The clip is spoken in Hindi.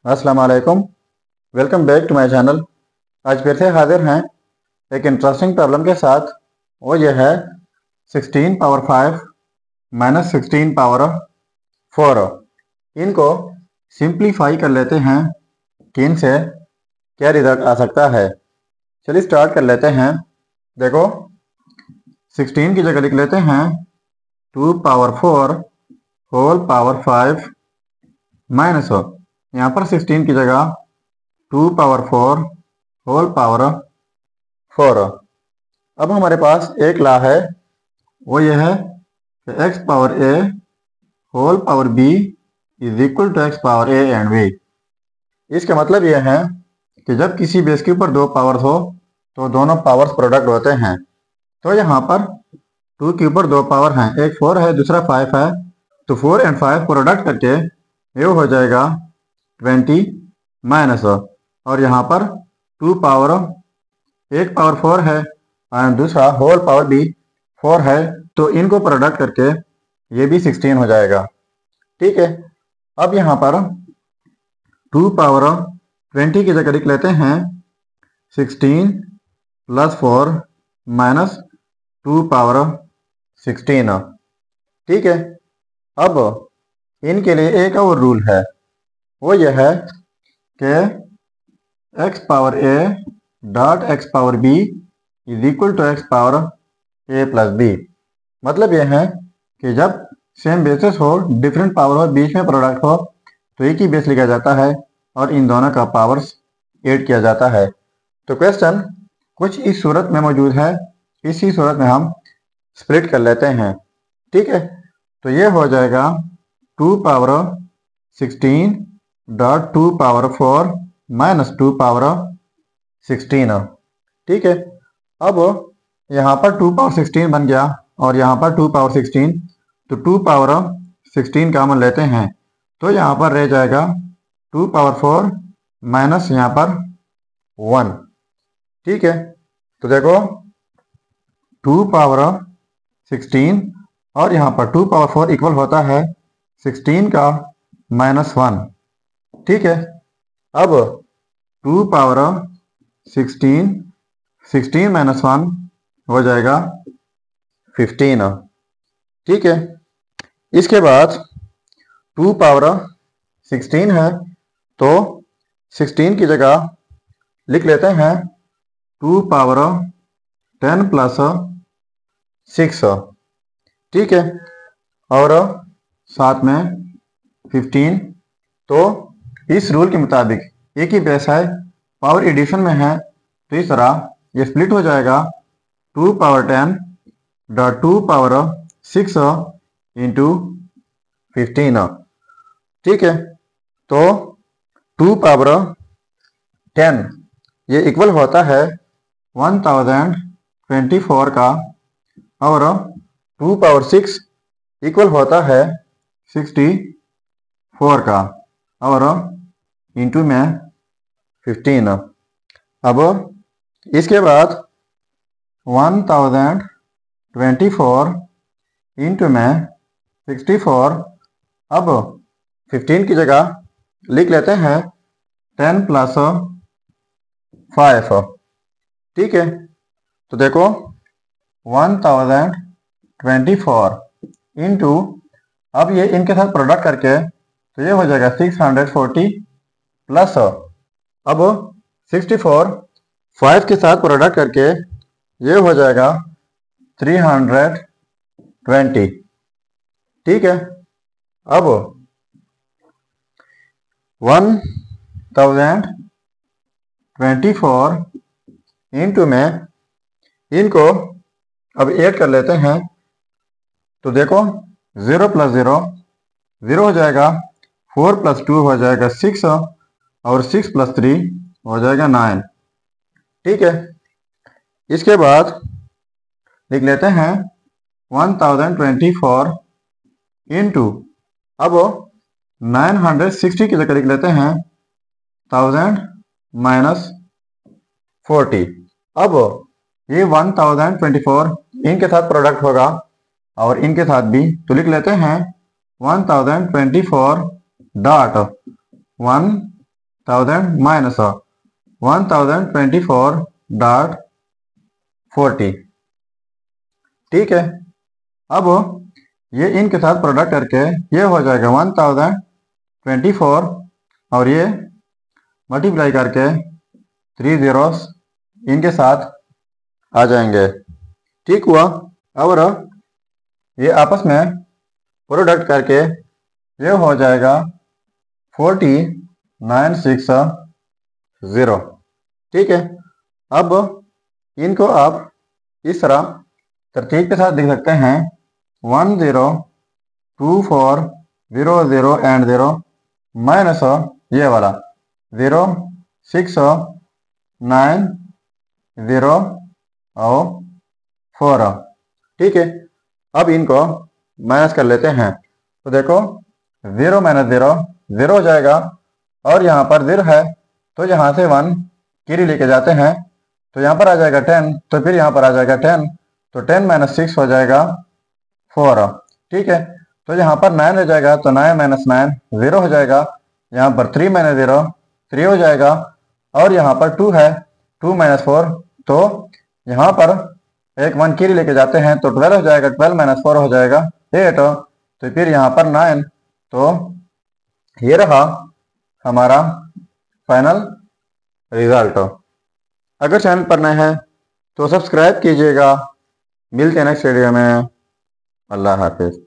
अस्सलाम वालेकुम। Welcome back to my channel. आज फिर से हाजिर हैं एक इंटरेस्टिंग प्रॉब्लम के साथ। वो ये है 16 पावर 5 माइनस 16 पावर 4। इनको सिंप्लीफाई कर लेते हैं कि इनसे क्या रिजल्ट आ सकता है। चलिए स्टार्ट कर लेते हैं। देखो 16 की जगह लिख लेते हैं 2 पावर 4 होल पावर 5 माइनस यहाँ पर 16 की जगह 2 पावर 4 होल पावर 4। अब हमारे पास एक लॉ है, वो ये है कि X power A whole power B is equal to X power A and B. इसका मतलब यह है कि जब किसी बेस के ऊपर दो पावर्स हो तो दोनों पावर्स प्रोडक्ट होते हैं। तो यहाँ पर 2 के ऊपर दो पावर हैं, एक 4 है दूसरा 5 है, तो 4 एंड 5 प्रोडक्ट करके ये हो जाएगा 20 माइनस, और यहाँ पर 2 पावर, एक पावर 4 है और दूसरा होल पावर भी 4 है, तो इनको प्रोडक्ट करके ये भी 16 हो जाएगा। ठीक है, अब यहाँ पर 2 पावर 20 की जगह लिख लेते हैं 16 प्लस 4 माइनस 2 पावर 16। ठीक है, अब इनके लिए एक और रूल है, वो यह है कि X power A dot X power B is equal to X power A plus B. मतलब यह है कि जब सेम बेसिस हो, डिफरेंट पावर हो, बीच में प्रोडक्ट हो, तो एक ही बेस लिखा जाता है और इन दोनों का पावर्स ऐड किया जाता है। तो क्वेश्चन कुछ इस सूरत में मौजूद है, इसी सूरत में हम स्प्लिट कर लेते हैं। ठीक है, तो ये हो जाएगा 2 power 16 dot 2 power 4 minus 2 power 16। ठीक है, अब यहाँ पर 2 पावर 16 बन गया और यहाँ पर 2 पावर 16, तो 2 पावर 16 कॉमन लेते हैं, तो यहाँ पर रह जाएगा 2 पावर 4 माइनस यहाँ पर 1। ठीक है, तो देखो 2 पावर 16 और यहाँ पर 2 पावर 4 इक्वल होता है 16 का माइनस 1। ठीक है, अब 2 पावर 16 माइनस 1 हो जाएगा 15। ठीक है, इसके बाद 2 पावर 16 है, तो 16 की जगह लिख लेते हैं 2 पावर 10 प्लस 6। ठीक है, और साथ में 15। तो इस रूल के मुताबिक एक ही बेस है, पावर एडिशन में है, तो इस तरह ये स्प्लिट हो जाएगा 2 पावर 10 डॉट 2 पावर 6 इंटू 15। ठीक है, तो 2 पावर 10 ये इक्वल होता है 1024 का, और 2 पावर 6 इक्वल होता है 64 का, और इंटू में 15। अब इसके बाद 1024 इंटू में 64। अब 15 की जगह लिख लेते हैं 10 प्लस 5। ठीक है, तो देखो 1024 इंटू, अब ये इनके साथ प्रोडक्ट करके तो ये हो जाएगा 640 प्लस, अब 64 5 के साथ प्रोडक्ट करके ये हो जाएगा 320। ठीक है, अब 1024 इंटू में इनको अब ऐड कर लेते हैं, तो देखो 0 प्लस 0 0 हो जाएगा, 4 प्लस 2 हो जाएगा 6, और 6 प्लस 3 हो जाएगा 9। ठीक है, इसके बाद लिख लेते हैं 1024 इंटू, अब 960 की जगह लिख लेते हैं 1000 माइनस 40। अब ये 1024 इनके साथ प्रोडक्ट होगा और इनके साथ भी, तो लिख लेते हैं 1024 डॉट 1 1000 माइनस 1024.40। ठीक है, अब ये इनके साथ प्रोडक्ट करके ये हो जाएगा 1024 और ये मल्टीप्लाई करके 3 zeros इनके साथ आ जाएंगे। ठीक हुआ। और ये आपस में प्रोडक्ट करके ये हो जाएगा 40960। ठीक है, अब इनको आप इस तरह तरतीब के साथ लिख सकते हैं 102400 एंड 0 माइनस ये वाला 0690 और 4। ठीक है, अब इनको माइनस कर लेते हैं। तो देखो 0 माइनस 0 0 हो जाएगा और यहाँ पर 0 है तो यहाँ से 1 कैरी लेके जाते हैं तो यहाँ पर आ जाएगा 10, तो फिर यहाँ पर आ जाएगा 10, तो 10 माइनस 6 हो जाएगा 4। ठीक है, तो यहाँ पर 9 हो जाएगा तो 9 माइनस 9 0 हो जाएगा। यहाँ पर 3 माइनस 0 3 हो जाएगा और यहाँ पर 2 है 2 माइनस 4, तो यहाँ पर एक 1 कैरी लेके जाते हैं तो 12 हो जाएगा, 12 माइनस 4 हो जाएगा 8, तो फिर यहाँ पर 9। तो ये रहा हमारा फाइनल रिजल्ट। अगर चैनल पर नए हैं तो सब्सक्राइब कीजिएगा। मिलते हैं नेक्स्ट वीडियो में। अल्लाह हाफिज।